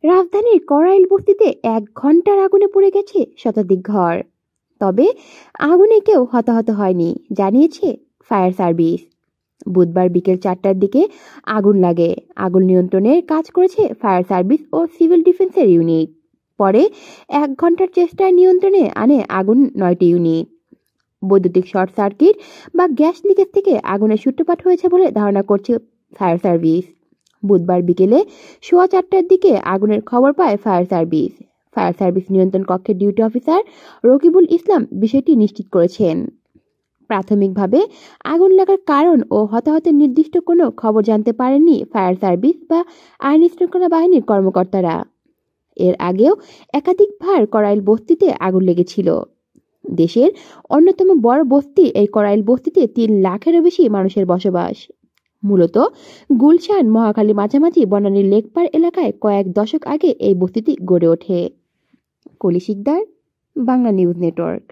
রাজধানীর করাইল বস্তিতে 1 ঘন্টার আগুনে পুড়ে গেছে শতাধিক ঘর। তবে আগুনে কেউ হতাহত হয়নি, জানিয়েছে ফায়ার সার্ভিস। বুধবার বিকেল 4টার দিকে আগুন লাগে। আগুন নিয়ন্ত্রণের কাজ করেছে ফায়ার সার্ভিস ও সিভিল ডিফেন্সের ইউনিট। পরে 1 ঘন্টার চেষ্টায় নিয়ন্ত্রণে আনে আগুন 9টি ইউনিট। বৈদ্যুতিক শর্ট সার্কিট বা গ্যাস লিকেজ থেকে আগুনের সূত্রপাত হয়েছে বলে ধারণা করছে ফায়ার সার্ভিস। বুধবার বিকেলে 4:15টার দিকে আগুনের খবর পায় ফায়ার সার্ভিস। ফায়ার সার্ভিস নিয়ন্ত্রণ কক্ষের ডিউটি অফিসার রকিবুল ইসলাম বিষয়টি নিশ্চিত করেছেন। প্রাথমিকভাবে আগুন লাগার কারণ ও হতাহতের নির্দিষ্ট কোনো খবর জানতে পারেননি ফায়ার সার্ভিস বা আইন শৃঙ্খলা বাহিনীর কর্মকর্তারা। এর আগেও একাধিকবার করাইল বস্তিতে আগুন লেগেছিল। দেশের অন্যতম বড় বস্তি এই করাইল বস্তিতে 3 লাখেরও বেশি মানুষের বসবাস। মূলত গুলশান মহাখালী মাঝামাঝি বনানীর লেকপাড় এলাকায় কয়েক দশক আগে এই বস্তিটি গড়ে ওঠে। কলি শিকদার, বাংলা নিউজ নেটওয়ার্ক।